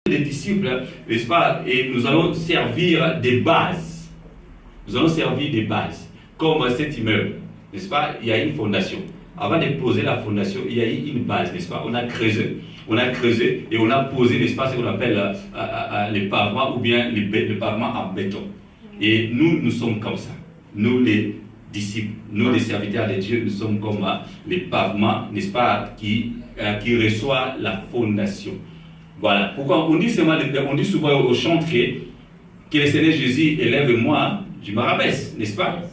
des disciples, n'est-ce pas, et nous allons servir des bases. Nous allons servir des bases. Comme cet immeuble, n'est-ce pas, il y a une fondation. Avant de poser la fondation, il y a eu une base, n'est-ce pas, on a creusé et on a posé, n'est-ce pas, ce qu'on appelle les pavements ou bien le pavement en béton. Et nous sommes comme ça. Nous, les disciples, nous, les serviteurs de Dieu, nous sommes comme les pavements, n'est-ce pas, qui reçoit la fondation. Voilà. Pourquoi on dit souvent au chant que le Seigneur Jésus élève moi, je me rabaisse, n'est-ce pas?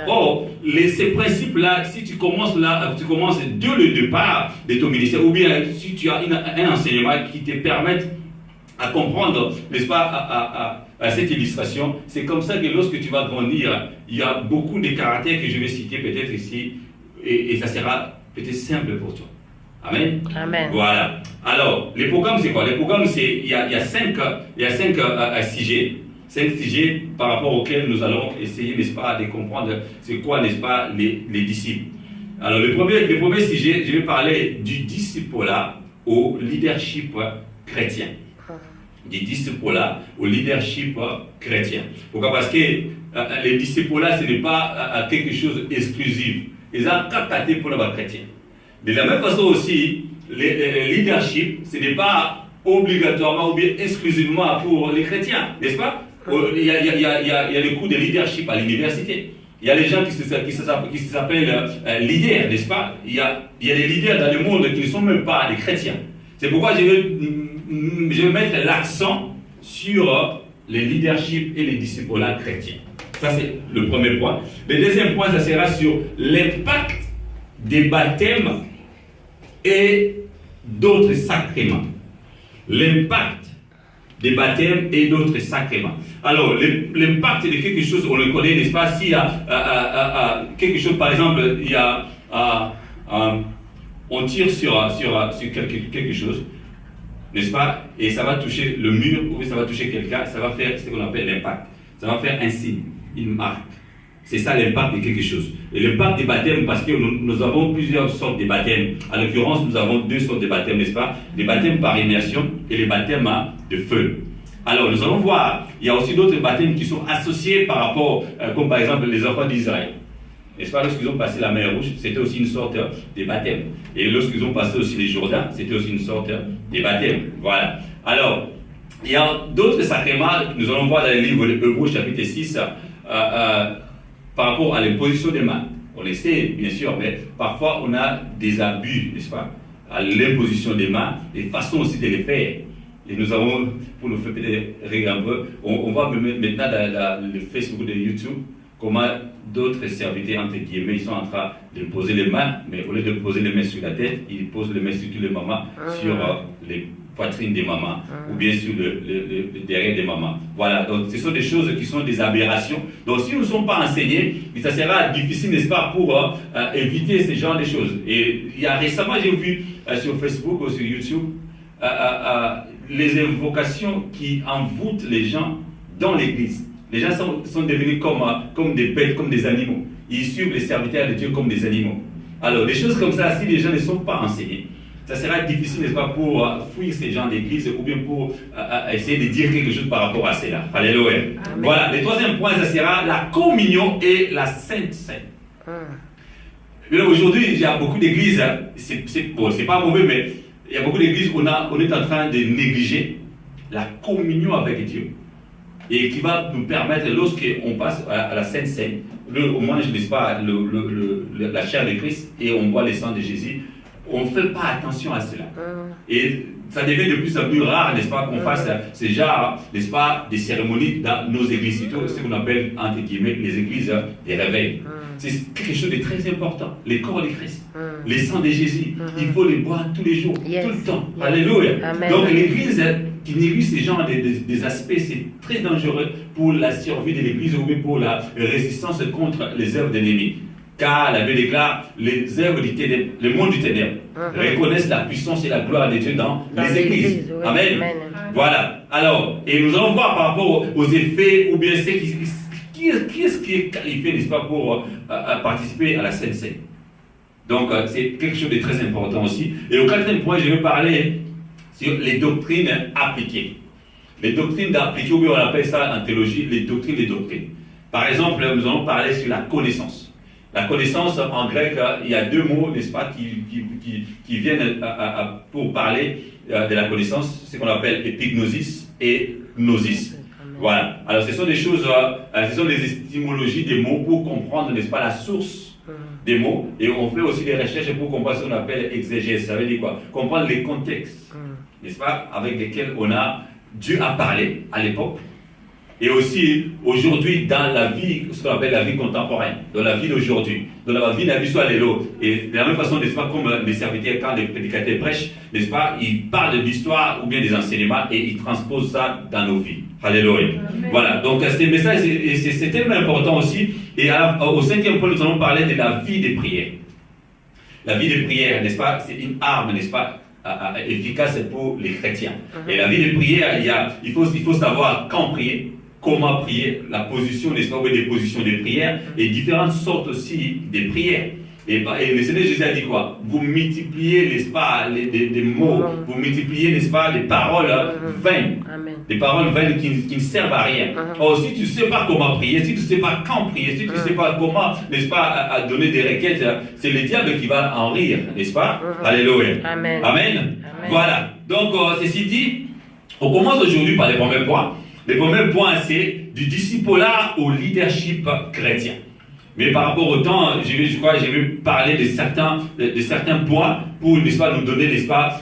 Or, ces principes-là, si tu commences dès le départ de ton ministère, ou bien si tu as un enseignement qui te permette à comprendre, n'est-ce pas, à cette illustration, c'est comme ça que lorsque tu vas grandir, il y a beaucoup de caractères que je vais citer peut-être ici, et ça sera peut-être simple pour toi. Amen. Amen. Voilà. Alors, les programmes, c'est quoi? Les programmes, il y a cinq sujets. 5 sujets par rapport auxquels nous allons essayer, n'est-ce pas, de comprendre c'est quoi, n'est-ce pas, les disciples. Alors, le premier sujet, je vais parler du disciple-là au leadership chrétien. Du disciple-là au leadership chrétien. Pourquoi? Parce que les disciples-là, ce n'est pas quelque chose d'exclusif. Ils ont capté pour le chrétien. De la même façon aussi, le leadership, ce n'est pas obligatoirement ou bien exclusivement pour les chrétiens, n'est-ce pas? Il y a le cours de leadership à l'université. Il y a les gens qui s'appellent leaders, n'est-ce pas? Il y a des leaders dans le monde qui ne sont même pas des chrétiens. C'est pourquoi je vais mettre l'accent sur le leadership et les disciples chrétiens. Ça, c'est le premier point. Le deuxième point, ça sera sur l'impact des baptêmes et d'autres sacrements. L'impact des baptêmes et d'autres sacrements. Alors, l'impact de quelque chose, on le connaît, n'est-ce pas? S'il y a quelque chose, par exemple, il y a, on tire sur quelque chose, n'est-ce pas? Et ça va toucher le mur, ou ça va toucher quelqu'un, ça va faire ce qu'on appelle l'impact. Ça va faire un signe, une marque. C'est ça l'impact de quelque chose. Et l'impact des baptêmes, parce que nous avons plusieurs sortes de baptêmes. En l'occurrence, nous avons 2 sortes de baptêmes, n'est-ce pas? Les baptêmes par immersion et les baptêmes de feu. Alors, nous allons voir, il y a aussi d'autres baptêmes qui sont associés par rapport, comme par exemple les enfants d'Israël. N'est-ce pas? Lorsqu'ils ont passé la mer Rouge, c'était aussi une sorte de baptême. Et lorsqu'ils ont passé aussi les Jourdains, c'était aussi une sorte de baptême. Voilà. Alors, il y a d'autres sacrements, nous allons voir dans le livre de Hébreux chapitre 6, par rapport à l'imposition des mains. On le sait, bien sûr, mais parfois on a des abus, n'est-ce pas, à l'imposition des mains, des façons aussi de les faire. Et nous avons, pour nous faire peut-être rire un peu, on voit maintenant dans le Facebook de YouTube comment d'autres serviteurs, entre guillemets, ils sont en train de poser les mains, mais au lieu de poser les mains sur la tête, ils posent les mains sur tous les mamans, sur les poitrines des mamans, ou bien sur le derrière des mamans. Voilà, donc ce sont des choses qui sont des aberrations. Donc si nous ne sommes pas enseignés, ça sera difficile, n'est-ce pas, pour éviter ce genre de choses. Et il y a récemment, j'ai vu sur Facebook ou sur YouTube, les invocations qui envoûtent les gens dans l'église. Les gens sont devenus comme des bêtes, comme des animaux. Ils suivent les serviteurs de Dieu comme des animaux. Alors, des choses comme ça, si les gens ne sont pas enseignés, ça sera difficile, n'est-ce pas, pour fuir ces gens d'église ou bien pour essayer de dire quelque chose par rapport à cela. Alléluia. Amen. Voilà, le troisième point, ça sera la communion et la Sainte Seine. Aujourd'hui, il y a beaucoup d'églises, c'est pas mauvais, mais il y a beaucoup d'églises où on est en train de négliger la communion avec Dieu. Et qui va nous permettre, lorsqu'on passe à la Sainte Seine, au moins, je ne dis pas, la chair de Christ et on voit le sang de Jésus, on ne fait pas attention à cela. Et ça devient de plus en plus rare, n'est-ce pas, qu'on fasse ce genre, n'est-ce pas, des cérémonies dans nos églises, surtout ce qu'on appelle, entre guillemets, les églises des réveils. C'est quelque chose de très important. Les corps de Christ, les sangs de Jésus, il faut les boire tous les jours, tout le temps. Alléluia. Amen. Donc l'église qui néglige ces genres des aspects, c'est très dangereux pour la survie de l'église ou même pour la résistance contre les œuvres de l'ennemi. Car la Bible déclare, les œuvres du ténèbre, le monde du ténèbre, reconnaissent la puissance et la gloire de Dieu dans les églises. Oui. Amen. Amen. Voilà. Alors, et nous allons voir par rapport aux effets, ou bien qui est-ce qui est qualifié, n'est-ce pas, pour participer à la Sainte Seine. Donc, c'est quelque chose de très important aussi. Et au quatrième point, je vais parler sur les doctrines appliquées. Les doctrines appliquées, ou bien on appelle ça en théologie, les doctrines des doctrines. Par exemple, nous allons parler sur la connaissance. La connaissance, en grec, il y a deux mots, n'est-ce pas, qui viennent pour parler de la connaissance, ce qu'on appelle épignosis et gnosis. Voilà. Alors, ce sont des choses, ce sont des étymologies des mots pour comprendre, n'est-ce pas, la source des mots. Et on fait aussi des recherches pour comprendre ce qu'on appelle exégèse. Ça veut dire quoi? Comprendre les contextes, n'est-ce pas, avec lesquels Dieu a parlé à l'époque. Et aussi, aujourd'hui, dans la vie, ce qu'on appelle la vie contemporaine, dans la vie d'aujourd'hui, dans la vie d'Abisso et de la même façon, n'est-ce pas, comme les serviteurs, quand les prédicateurs prêchent, n'est-ce pas, ils parlent de l'histoire ou bien des enseignements et ils transposent ça dans nos vies. Alléluia. Voilà, donc ces messages, c'est tellement important aussi. Et au cinquième point, nous allons parler de la vie des prières. La vie des prières, n'est-ce pas, c'est une arme, n'est-ce pas, efficace pour les chrétiens. Et la vie des prières, il faut savoir quand prier, comment prier, la position, n'est-ce pas, des positions de prière, et différentes sortes aussi de prières. Et le Seigneur Jésus a dit quoi? Vous multipliez, n'est-ce pas, des mots, vous multipliez, n'est-ce pas, des paroles vaines. Des paroles vaines qui ne servent à rien. Or, si tu ne sais pas comment prier, si tu ne sais pas quand prier, si tu ne sais pas comment, n'est-ce pas, donner des requêtes, c'est le diable qui va en rire, n'est-ce pas? Alléluia. Amen. Voilà. Donc, ceci dit, on commence aujourd'hui par les premiers points. Le premier point, c'est du discipulat au leadership chrétien. Mais par rapport au temps, je vais parler de certains points pour, n'est-ce pas, nous donner, n'est-ce pas,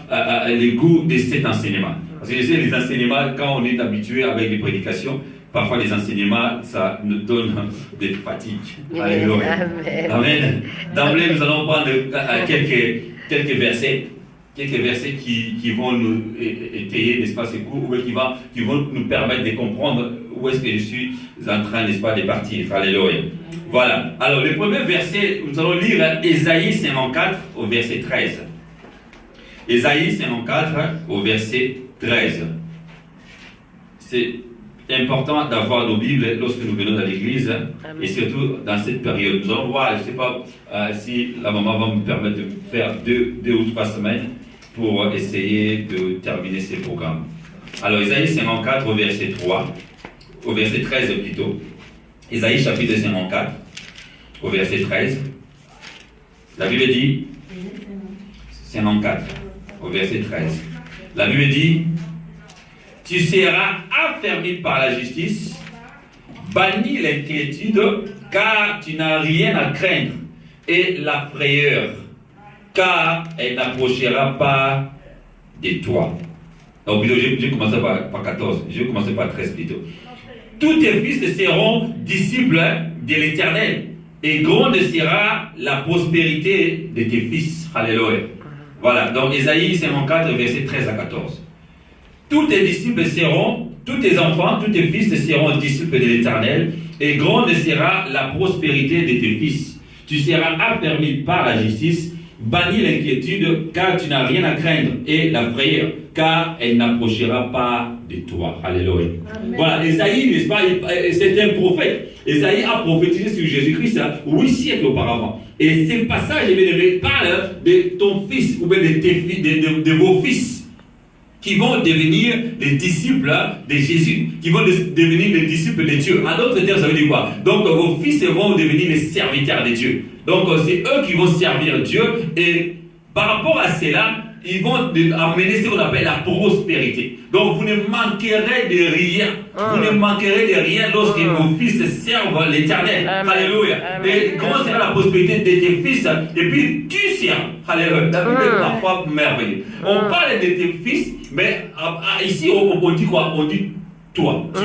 les goûts de cet enseignement. Parce que je sais, les enseignements, quand on est habitué avec les prédications, parfois les enseignements, ça nous donne des fatigues. Alléluia. Amen. D'emblée, nous allons prendre quelques versets. Quelques versets qui vont nous étayer, n'est-ce pas, ces cours, ou qui vont nous permettre de comprendre où est-ce que je suis en train, n'est-ce pas, de partir. Alléluia. Voilà. Alors, le premier verset, nous allons lire Ésaïe 54 au verset 13. Ésaïe 54 au verset 13. C'est important d'avoir nos Bibles lorsque nous venons dans l'église. Amen. Et surtout dans cette période. Nous allons voir, je ne sais pas si la maman va me permettre de faire deux ou trois semaines pour essayer de terminer ces programmes. Alors, Ésaïe 54 au verset 3, au verset 13 plutôt. Ésaïe chapitre 54 au verset 13. La Bible dit 54 au verset 13. La Bible dit: tu seras affermi par la justice, banni l'inquiétude, car tu n'as rien à craindre, et la frayeur, car elle n'approchera pas de toi. Donc, je vais commencer par 14, je vais commencer par 13 plutôt. Tous tes fils seront disciples de l'Éternel, et grande sera la prospérité de tes fils. Alléluia. Voilà, donc Ésaïe 54, verset 13 à 14. Tous tes disciples seront, tous tes enfants, tous tes fils seront disciples de l'Éternel, et grande sera la prospérité de tes fils. Tu seras affermi par la justice, banni l'inquiétude, car tu n'as rien à craindre, et la frayeur, car elle n'approchera pas de toi. Alléluia. Amen. Voilà, Ésaïe, n'est-ce pas, c'est un prophète. Ésaïe a prophétisé sur Jésus-Christ 8 siècles auparavant. Et ces passages, parlent de ton fils, ou bien de vos fils, qui vont devenir des disciples de Jésus, qui vont devenir des disciples de Dieu. En d'autres termes, ça veut dire quoi? Donc, vos fils vont devenir les serviteurs de Dieu. Donc, c'est eux qui vont servir Dieu. Et par rapport à cela, ils vont amener ce qu'on appelle la prospérité. Donc, vous ne manquerez de rien. Vous ne manquerez de rien lorsque vos fils servent l'Éternel. Alléluia. Et comment sera la prospérité de tes fils? Et puis, tu seras. Alléluia. David est parfois merveilleux. On parle de tes fils, mais ici, on dit quoi? On dit toi, tu.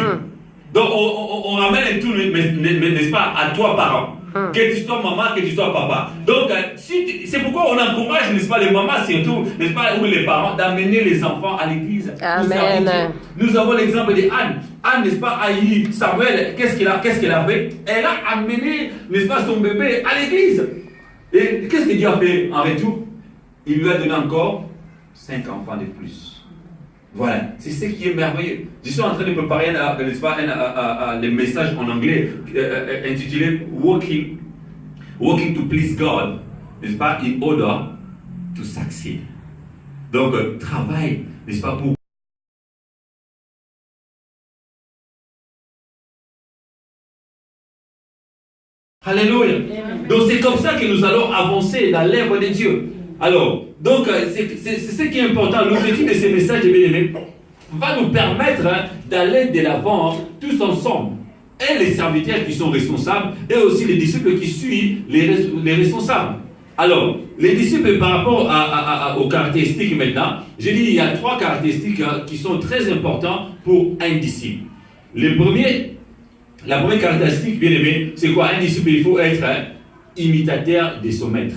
Donc, on ramène tout, n'est-ce pas, à toi, parent. Que tu sois maman, que tu sois papa. Donc, c'est pourquoi on encourage, n'est-ce pas, les mamans surtout, n'est-ce pas, ou les parents, d'amener les enfants à l'église. Amen. Nous avons l'exemple de Anne. Anne, n'est-ce pas, a eu Samuel, qu'est-ce qu'elle a fait? Elle a amené, n'est-ce pas, son bébé à l'église. Et qu'est-ce que Dieu a fait en retour? Il lui a donné encore 5 enfants de plus. Voilà, c'est ce qui est merveilleux. Je suis en train de préparer le message en anglais intitulé Walking to Please God. n'est-ce pas, in order to succeed. Donc, travaille, n'est-ce pas, pour Alléluia. Donc c'est comme ça que nous allons avancer dans l'œuvre de Dieu. Alors, donc c'est ce qui est important. L'objectif de ces messages, bien aimés, va nous permettre d'aller de l'avant tous ensemble. Et les serviteurs qui sont responsables, et aussi les disciples qui suivent les responsables. Alors, les disciples par rapport aux caractéristiques maintenant, j'ai dit il y a 3 caractéristiques qui sont très importantes pour un disciple. La première caractéristique, bien aimé, c'est quoi? Un disciple, il faut être imitateur de son maître.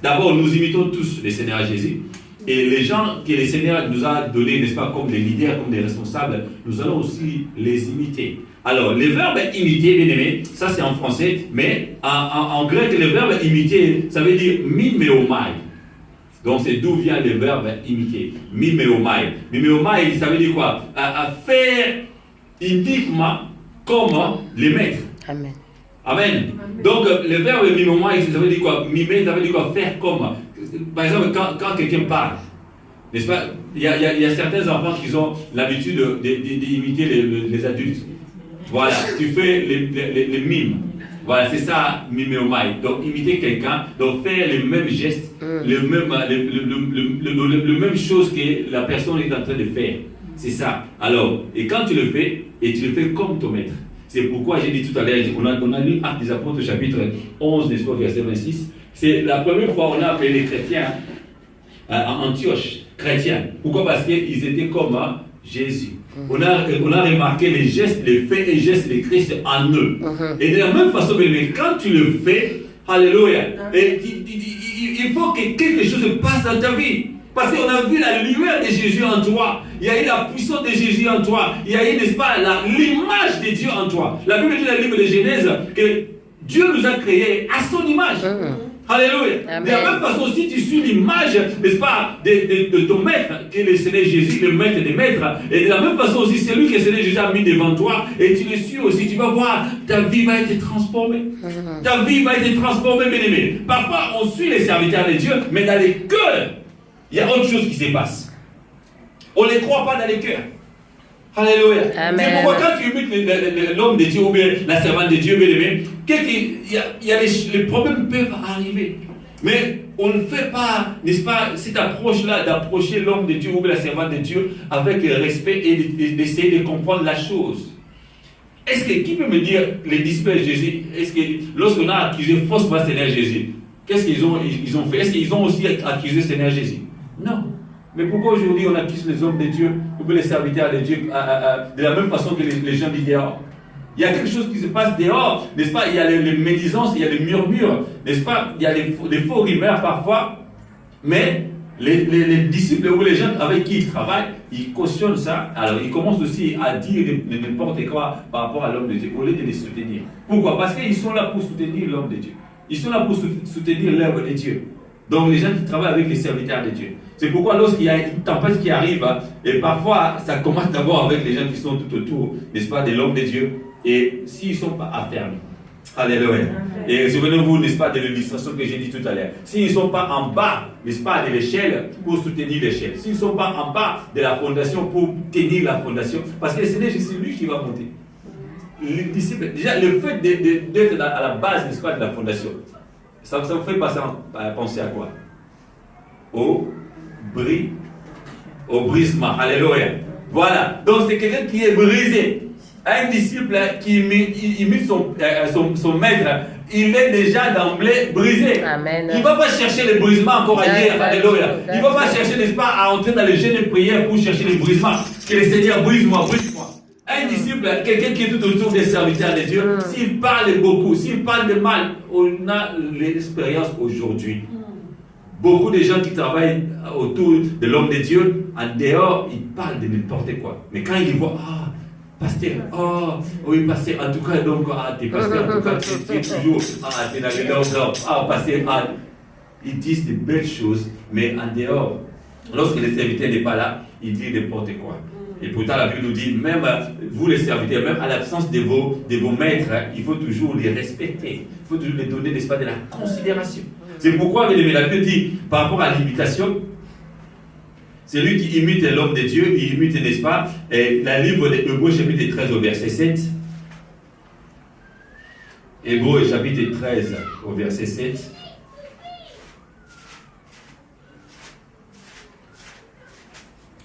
D'abord, nous imitons tous le Seigneur Jésus. Et les gens que le Seigneur nous a donnés, n'est-ce pas, comme des leaders, comme des responsables, nous allons aussi les imiter. Alors, le verbe imiter, bien aimé, ça c'est en français, mais en grec, le verbe imiter, ça veut dire mimeomai. Donc, c'est d'où vient le verbe imiter. Mimeomai. Mimeomai, ça veut dire quoi? À faire uniquement comme les maîtres. Amen. Amen. Donc, le verbe mimeomai, ça veut dire quoi? Mimer, ça veut dire quoi? Faire comme. Par exemple, quand quelqu'un parle, n'est-ce pas? Il y a certains enfants qui ont l'habitude d'imiter les adultes. Voilà, tu fais les mimes. Voilà, c'est ça, mimeomai. Donc, imiter quelqu'un, donc faire les mêmes gestes, le même chose que la personne est en train de faire. C'est ça. Alors, et quand tu le fais, et tu le fais comme ton maître. C'est pourquoi j'ai dit tout à l'heure, on a lu Actes des Apôtres, chapitre 11, n'est-ce pas, verset 26. C'est la première fois qu'on a appelé les chrétiens à Antioche, chrétiens. Pourquoi? Parce qu'ils étaient comme Jésus. On a remarqué les gestes, les faits et gestes de Christ en eux. Et de la même façon, mais quand tu le fais, alléluia, et il faut que quelque chose passe dans ta vie. Parce qu'on a vu la lumière de Jésus en toi. Il y a eu la puissance de Jésus en toi. Il y a eu, n'est-ce pas, l'image de Dieu en toi. La Bible dit dans le livre de Genèse que Dieu nous a créés à son image. Alléluia. De la même façon, si tu suis l'image, n'est-ce pas, de ton maître, qui est le Seigneur Jésus, le maître des maîtres, et de la même façon aussi, c'est lui que le Seigneur Jésus a mis devant toi, et tu le suis aussi, tu vas voir, ta vie va être transformée. Ta vie va être transformée, bien aimé. Parfois, on suit les serviteurs de Dieu, mais dans les cœurs, il y a autre chose qui se passe. On ne les croit pas dans les cœurs. Alléluia. C'est pourquoi quand tu imites l'homme de Dieu ou bien la servante de Dieu, bien aimé, les problèmes peuvent arriver. Mais on ne fait pas, n'est-ce pas, cette approche-là d'approcher l'homme de Dieu ou bien la servante de Dieu avec respect et d'essayer de comprendre la chose. Est-ce que, qui peut me dire, les disciples de Jésus, est-ce que lorsqu'on a accusé faussement Seigneur Jésus, qu'est-ce qu'ils ont fait? Est-ce qu'ils ont aussi accusé Seigneur Jésus? Non. Mais pourquoi aujourd'hui on accuse les hommes de Dieu ou les serviteurs de Dieu de la même façon que les gens disent dehors? Il y a quelque chose qui se passe dehors, n'est-ce pas? Il y a les médisances, il y a les murmures, n'est-ce pas? Il y a des faux rumeurs parfois, mais les disciples ou les gens avec qui ils travaillent, ils cautionnent ça. Alors ils commencent aussi à dire n'importe quoi par rapport à l'homme de Dieu, au lieu de les soutenir. Pourquoi? Parce qu'ils sont là pour soutenir l'homme de Dieu. Ils sont là pour soutenir l'œuvre de Dieu. Donc les gens qui travaillent avec les serviteurs de Dieu. C'est pourquoi lorsqu'il y a une tempête qui arrive, et parfois ça commence d'abord avec les gens qui sont tout autour, n'est-ce pas, de l'homme de Dieu, et s'ils ne sont pas affermis. Alléluia. Et souvenez-vous, n'est-ce pas, de l'illustration que j'ai dit tout à l'heure. S'ils ne sont pas en bas, n'est-ce pas, de l'échelle pour soutenir l'échelle. S'ils ne sont pas en bas de la fondation pour tenir la fondation, parce que c'est lui qui va monter. Les disciples, déjà le fait d'être à la base, n'est-ce pas, de la fondation, ça vous fait penser à quoi? Au brisement. Alléluia. Voilà. Donc c'est quelqu'un qui est brisé. Un disciple qui imite son maître, il est déjà d'emblée brisé. Amen. Il ne va pas chercher le brisement encore ailleurs. Alléluia. Il ne va pas chercher, n'est-ce pas, à entrer dans le jeûne de prière pour chercher le brisement. Que le Seigneur brise-moi, brise-moi. Un disciple, quelqu'un qui est tout autour des serviteurs de Dieu, s'il parle beaucoup, s'il parle de mal, on a l'expérience aujourd'hui. Beaucoup de gens qui travaillent autour de l'homme de Dieu, en dehors, ils parlent de n'importe quoi. Mais quand ils voient, pasteur, oui, pasteur, en tout cas, donc, t'es pasteur, en tout cas, tu es toujours, t'es dans les ordres, pasteur, ils disent de belles choses, mais en dehors, lorsque le serviteur n'est pas là, ils disent n'importe quoi. Et pourtant, la Bible nous dit, même vous les serviteurs, même à l'absence de vos maîtres, il faut toujours les respecter. Il faut toujours les donner, n'est-ce pas, de la considération. C'est pourquoi, bien aimé, la Bible dit, par rapport à l'imitation, c'est lui qui imite l'homme de Dieu, il imite, n'est-ce pas, et la livre de Hébreux, chapitre 13, au verset 7. Hébreux, chapitre 13, au verset 7.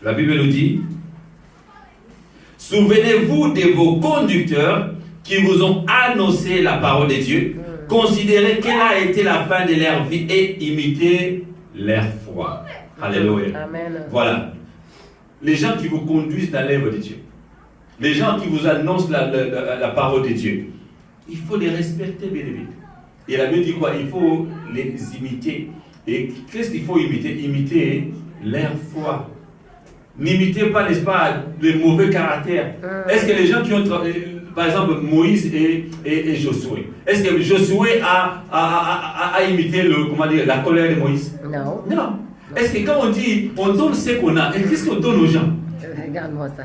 La Bible nous dit, souvenez-vous de vos conducteurs qui vous ont annoncé la parole de Dieu. Considérez quelle a été la fin de leur vie et imitez leur foi. Alléluia. Amen. Voilà. Les gens qui vous conduisent dans l'œuvre de Dieu. Les gens qui vous annoncent la parole de Dieu. Il faut les respecter, bien évidemment. Et la Bible dit quoi? Il faut les imiter. Et qu'est-ce qu'il faut imiter? Imiter leur foi. N'imitez pas, n'est-ce pas, les mauvais caractères. Est-ce que les gens qui ont, par exemple, Moïse et Josué, est-ce que Josué a imité la colère de Moïse? Non. Non. Est-ce que quand on dit, on donne ce qu'on a, qu'est-ce qu'on donne aux gens? Regarde-moi ça.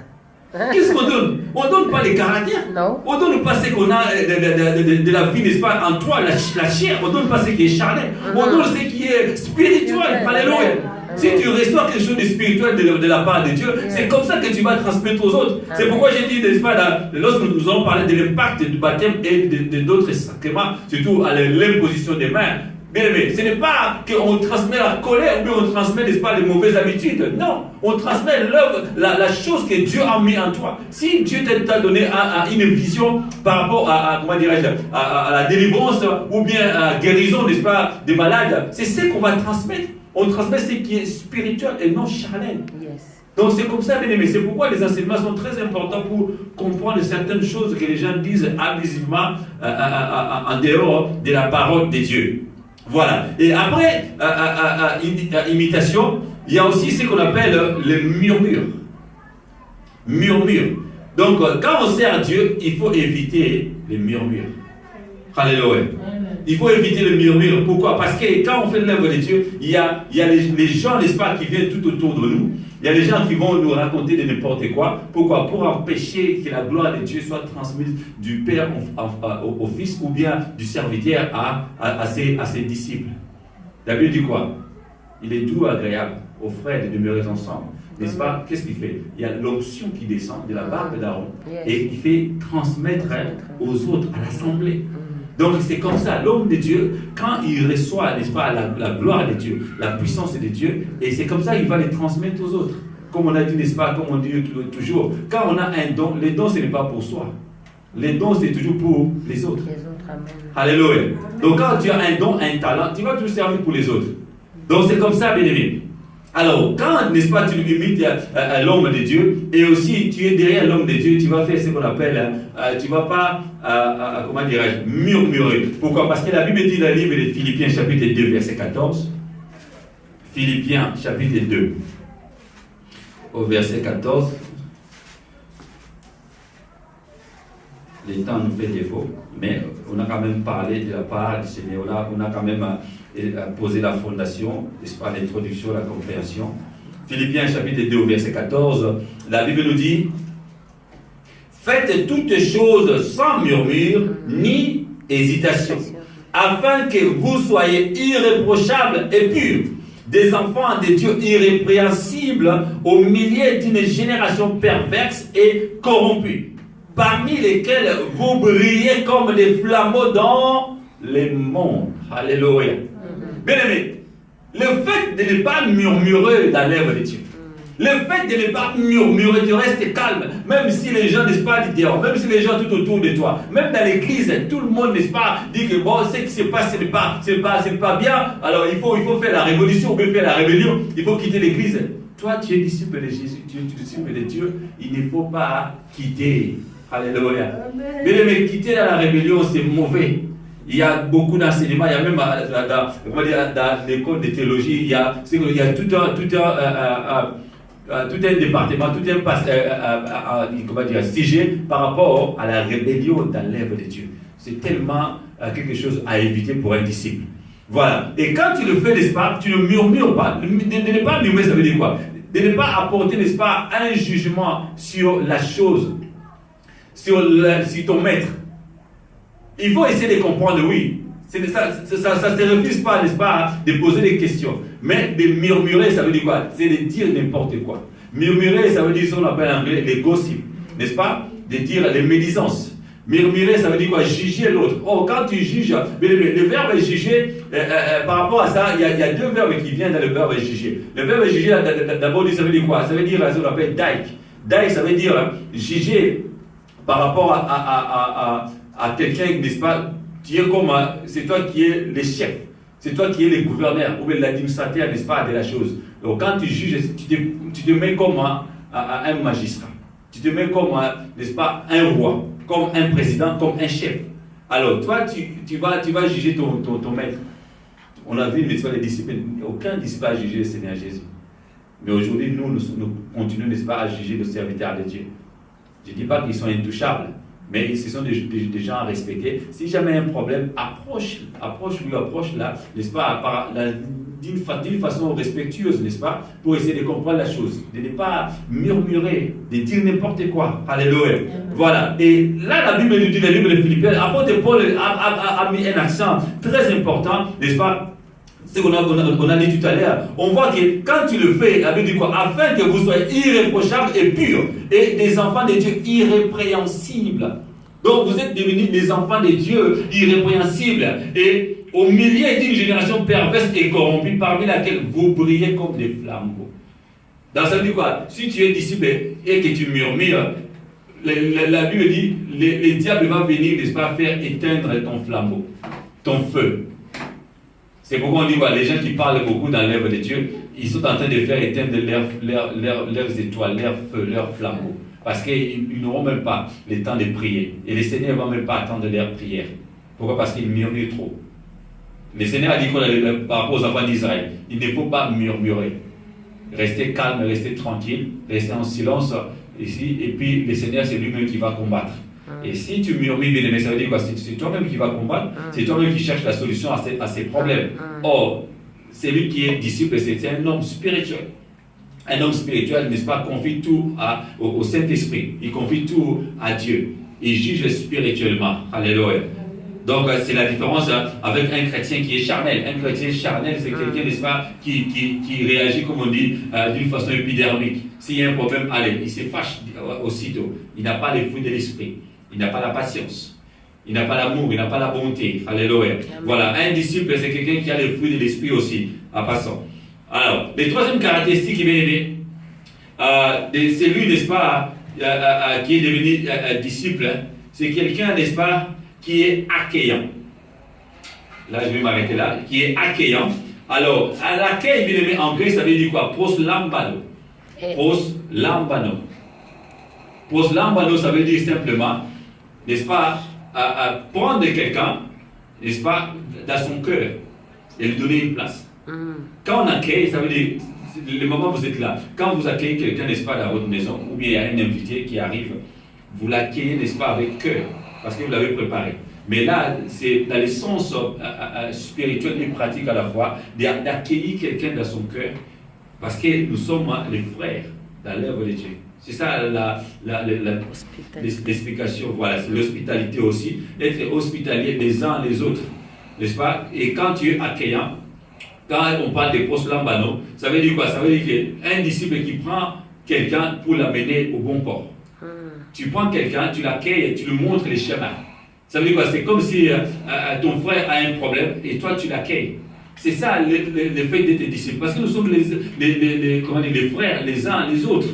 Qu'est-ce qu'on donne? On ne donne pas les caractères. Non. On ne donne pas ce qu'on a de la vie, n'est-ce pas, en toi, la chair. On ne donne pas ce qui est charnel. On donne ce qui est spirituel. Alléluia. Si tu reçois quelque chose de spirituel de la part de Dieu, c'est comme ça que tu vas transmettre aux autres. C'est pourquoi j'ai dit, n'est-ce pas, lorsque nous allons parler de l'impact du baptême et d'autres sacrements, surtout à l'imposition des mains. Bien aimé, ce n'est pas qu'on transmet la colère ou bien on transmet, n'est-ce pas, les mauvaises habitudes. Non, on transmet l'œuvre, la chose que Dieu a mis en toi. Si Dieu t'a donné une vision par rapport à la délivrance ou bien à la guérison, n'est-ce pas, des malades, c'est ce qu'on va transmettre. On transmet ce qui est spirituel et non charnel. Yes. Donc c'est comme ça, bien aimé. C'est pourquoi les enseignements sont très importants pour comprendre certaines choses que les gens disent abusivement en dehors de la parole de Dieu. Voilà. Et après, imitation, il y a aussi ce qu'on appelle le murmure. Murmure. Donc, quand on sert Dieu, il faut éviter les murmures. Alléluia. Il faut éviter le murmure. Pourquoi? Parce que quand on fait l'œuvre de Dieu, il y a les gens, n'est-ce pas, qui viennent tout autour de nous. Il y a des gens qui vont nous raconter de n'importe quoi. Pourquoi? Pour empêcher que la gloire de Dieu soit transmise du Père au Fils ou bien du serviteur à ses disciples. La Bible dit quoi? Il est doux, agréable aux frères de demeurer ensemble. N'est-ce pas? Qu'est-ce qu'il fait? Il y a l'onction qui descend de la barbe d'Aaron et il fait transmettre aux autres, à l'assemblée. Donc c'est comme ça, l'homme de Dieu, quand il reçoit, n'est-ce pas, la gloire de Dieu, la puissance de Dieu, et c'est comme ça qu'il va les transmettre aux autres. Comme on a dit, n'est-ce pas, comme on dit toujours, quand on a un don, les dons ce n'est pas pour soi. Les dons c'est toujours pour les autres. Amen. Alléluia. Donc quand tu as un don, un talent, tu vas toujours servir pour les autres. Donc c'est comme ça, bien aimé. Alors, quand, n'est-ce pas, tu imites l'homme de Dieu, et aussi tu es derrière l'homme de Dieu, tu vas faire ce qu'on appelle, tu ne vas pas, comment dirais-je, murmurer. Pourquoi? Parce que la Bible dit dans le livre de Philippiens, chapitre 2, verset 14. Philippiens, chapitre 2, au verset 14. Le temps nous fait défaut, mais on a quand même parlé de la part du Seigneur. On a quand même posé la fondation, n'est-ce pas, l'introduction, la compréhension. Philippiens chapitre 2, verset 14, la Bible nous dit: faites toutes choses sans murmure ni hésitation, afin que vous soyez irréprochables et purs, des enfants de Dieu irrépréhensibles au milieu d'une génération perverse et corrompue, parmi lesquels vous brillez comme des flambeaux dans les mondes. Alléluia. Bien aimé, le fait de ne pas murmurer dans l'œuvre de Dieu, le fait de ne pas murmurer, tu restes calme, même si les gens, n'est-ce pas, dehors, même si les gens tout autour de toi, même dans l'église, tout le monde, n'est-ce pas, dit que bon, ce qui se passe, ce n'est pas bien, alors il faut faire la révolution, ou bien faire la rébellion, il faut quitter l'église. Toi, tu es disciple de Jésus, tu es disciple de Dieu, il ne faut pas quitter. Alléluia. Mais quitter dans la rébellion, c'est mauvais. Il y a beaucoup d'enseignements, il y a même dans l'école de théologie, il y a tout un département, tout un sujet par rapport à la rébellion dans l'œuvre de Dieu. C'est tellement quelque chose à éviter pour un disciple. Voilà. Et quand tu le fais, n'est-ce pas, tu ne murmures pas. Ne pas murmurer, ça veut dire quoi? de ne pas apporter, n'est-ce pas, un jugement sur la chose, sur ton maître. Il faut essayer de comprendre, oui. Ça ne se refuse pas, n'est-ce pas, de poser des questions. Mais de murmurer, ça veut dire quoi? C'est de dire n'importe quoi. Murmurer, ça veut dire ce qu'on appelle en anglais les gossips, n'est-ce pas? De dire les médisances. Murmurer, ça veut dire quoi? Juger l'autre. Oh, quand tu juges, le verbe juger, par rapport à ça, il y a deux verbes qui viennent dans le verbe juger. Le verbe juger, d'abord, ça veut dire quoi? Ça veut dire ce qu'on appelle daik. Daik, ça veut dire juger par rapport à quelqu'un, n'est-ce pas? C'est toi qui es le chef, c'est toi qui es le gouverneur ou l'administrateur, n'est-ce pas, de la chose. Donc quand tu juges, tu te mets comme un magistrat, tu te mets comme, n'est-ce pas, un roi, comme un président, comme un chef. Alors toi, tu vas juger ton maître. On a vu, n'est-ce pas, les disciples, aucun disciple n'a jugé le Seigneur Jésus. Mais aujourd'hui, nous continuons, n'est-ce pas, à juger le serviteur de Dieu. Je ne dis pas qu'ils sont intouchables, mais ce sont des gens à respecter. Si jamais il y a un problème, approche-là, n'est-ce pas, d'une façon respectueuse, n'est-ce pas, pour essayer de comprendre la chose, de ne pas murmurer, de dire n'importe quoi. Alléluia. Voilà. Et là, la Bible nous dit, le livre de Philippiens, l'apôtre Paul a mis un accent très important, n'est-ce pas, ce qu'on a dit tout à l'heure. On voit que quand tu le fais, la Bible dit quoi? Afin que vous soyez irréprochables et purs, et des enfants de Dieu irrépréhensibles. Donc vous êtes devenus des enfants de Dieu irrépréhensibles, et au milieu d'une génération perverse et corrompue, parmi laquelle vous brillez comme des flambeaux. Donc ça veut dire quoi? Si tu es disciple et que tu murmures, la Bible dit, le diable va venir, n'est-ce pas, faire éteindre ton flambeau, ton feu. C'est pourquoi on dit, voilà, les gens qui parlent beaucoup dans l'œuvre de Dieu, ils sont en train de faire éteindre leurs étoiles, leurs feux, leurs flambeaux. Parce qu'ils n'auront même pas le temps de prier. Et le Seigneur ne va même pas attendre leur prière. Pourquoi? Parce qu'ils murmurent trop. Le Seigneur a dit par rapport aux enfants d'Israël, il ne faut pas murmurer. Restez calme, restez tranquille, restez en silence ici, et puis le Seigneur, c'est lui-même qui va combattre. Et si tu murmures, bien aimé, ça veut dire quoi? C'est toi-même qui vas combattre, c'est toi-même qui cherches la solution à ces problèmes. Or, celui qui est disciple, c'est un homme spirituel. Un homme spirituel, n'est-ce pas, confie tout au Saint-Esprit, il confie tout à Dieu, il juge spirituellement. Alléluia. Donc, c'est la différence avec un chrétien qui est charnel. Un chrétien charnel, c'est quelqu'un, n'est-ce pas, qui réagit, comme on dit, d'une façon épidermique. S'il y a un problème, allez, il se fâche aussitôt. Il n'a pas les fruits de l'esprit. Il n'a pas la patience. Il n'a pas l'amour, il n'a pas la bonté. Alléluia. Voilà, un disciple, c'est quelqu'un qui a les fruits de l'esprit aussi, en passant. Alors, les troisième caractéristiques, bien aimé, c'est lui, n'est-ce pas, qui est devenu disciple, c'est quelqu'un, n'est-ce pas, qui est accueillant. Là, je vais m'arrêter là. Qui est accueillant. Alors, à l'accueil, bien aimé, en grec, ça veut dire quoi? Proslambano. Proslambano. Proslambano, ça veut dire simplement, n'est-ce pas, prendre quelqu'un, n'est-ce pas, dans son cœur et lui donner une place. Quand on accueille, ça veut dire, le moment où vous êtes là, quand vous accueillez quelqu'un, n'est-ce pas, dans votre maison, ou bien il y a un invité qui arrive, vous l'accueillez, n'est-ce pas, avec cœur, parce que vous l'avez préparé. Mais là, c'est dans le sens spirituel et pratique à la fois, d'accueillir quelqu'un dans son cœur, parce que nous sommes les frères dans l'œuvre de Dieu. C'est ça l'explication, voilà, c'est l'hospitalité aussi, être hospitalier les uns les autres, n'est-ce pas? Et quand tu es accueillant, quand on parle de proslambano, ça veut dire quoi? Ça veut dire qu'un disciple qui prend quelqu'un pour l'amener au bon port. Tu prends quelqu'un, tu l'accueilles et tu lui montres les chemins. Ça veut dire quoi? C'est comme si ton frère a un problème et toi tu l'accueilles. C'est ça le fait d'être disciple. Parce que nous sommes les frères les uns les autres.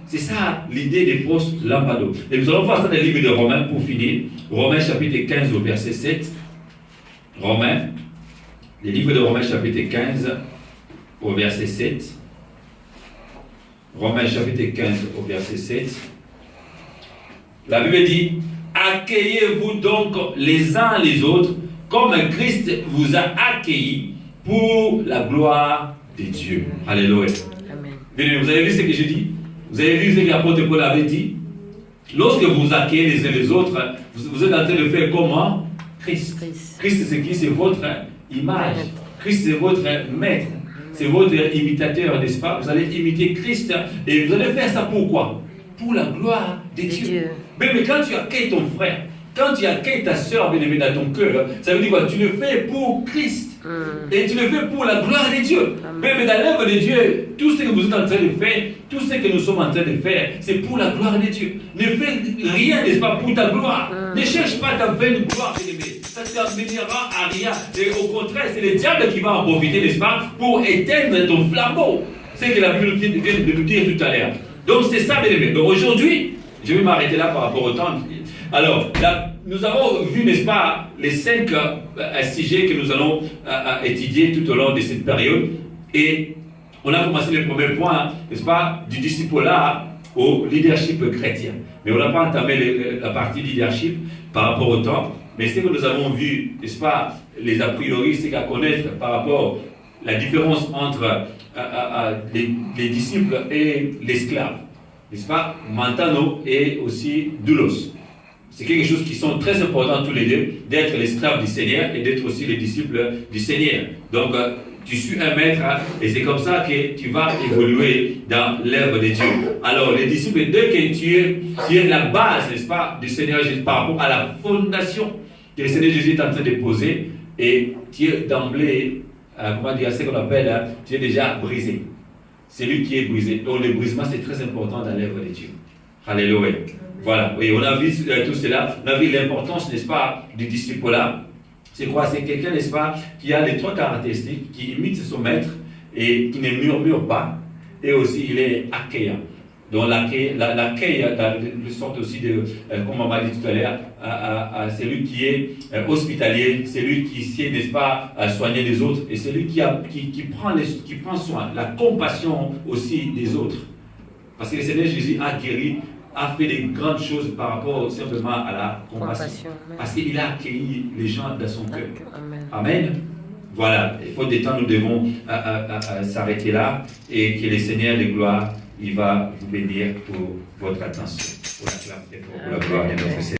C'est ça l'idée des proslambano. Et nous allons voir ça dans le livre de Romains pour finir. Romains chapitre 15 au verset 7. Romains. Le livre de Romains chapitre 15 au verset 7. Romains chapitre 15 au verset 7. La Bible dit, accueillez-vous donc les uns les autres comme Christ vous a accueillis pour la gloire de Dieu. Alléluia. Amen. Vous avez vu ce que je dis? Vous avez vu ce que l'apôtre Paul avait dit? Lorsque vous accueillez les uns les autres, vous êtes en train de faire comment? Christ. Christ, c'est qui? C'est votre image. Christ, c'est votre maître. c'est votre imitateur, n'est-ce pas? Vous allez imiter Christ et vous allez faire ça pourquoi? Pour la gloire de Dieu. Mais quand tu accueilles ton frère, quand tu accueilles ta soeur bien-aimée dans ton cœur, ça veut dire quoi? Tu le fais pour Christ. Et tu le fais pour la gloire de Dieu. Mais dans l'œuvre de Dieu, tout ce que vous êtes en train de faire, tout ce que nous sommes en train de faire, c'est pour la gloire de Dieu. Ne fais rien, n'est-ce pas, pour ta gloire. Ne cherche pas ta vaine gloire, bien-aimé. Ça ne t'amènera à rien. Et au contraire, c'est le diable qui va en profiter, n'est-ce pas, pour éteindre ton flambeau. C'est ce que la Bible vient de nous dire tout à l'heure. Donc c'est ça, bien-aimé. Donc aujourd'hui, je vais m'arrêter là par rapport au temps. Alors, là, nous avons vu, n'est-ce pas, les 5 sujets que nous allons étudier tout au long de cette période. Et on a commencé le premier point, n'est-ce pas, du discipulat au leadership chrétien. Mais on n'a pas entamé la partie leadership par rapport au temps. Mais ce que nous avons vu, n'est-ce pas, les a priori, c'est qu'à connaître par rapport à la différence entre les disciples et l'esclave. N'est-ce pas, Mantano et aussi doulos. C'est quelque chose qui sont très importants tous les deux, d'être l'esclave du Seigneur et d'être aussi les disciples du Seigneur. Donc, tu suis un maître et c'est comme ça que tu vas évoluer dans l'œuvre de Dieu. Alors, les disciples, dès que tu es la base, n'est-ce pas, du Seigneur Jésus par rapport à la fondation que le Seigneur Jésus est en train de poser et tu es d'emblée, comment dire, ce qu'on appelle, tu es déjà brisé. C'est lui qui est brisé. Donc, le brisement, c'est très important dans l'œuvre de Dieu. Alléluia. Voilà, oui, on a vu tout cela, on a vu l'importance, n'est-ce pas, du disciple-là. C'est quoi? C'est quelqu'un, n'est-ce pas, qui a les 3 caractéristiques, qui imite son maître et qui ne murmure pas, et aussi il est accueillant. Donc l'accueil, le sorte aussi de, comme on m'a dit tout à l'heure, c'est lui qui est hospitalier, c'est lui qui sait, n'est-ce pas, soigner les autres, et c'est lui qui prend soin, la compassion aussi des autres. Parce que le Seigneur Jésus a fait des grandes choses par rapport simplement à la compassion. Parce qu'il a accueilli les gens dans son cœur. Amen. Voilà, il faut des temps, nous devons s'arrêter là et que le Seigneur de gloire, il va vous bénir pour votre attention. Pour la gloire de notre Seigneur.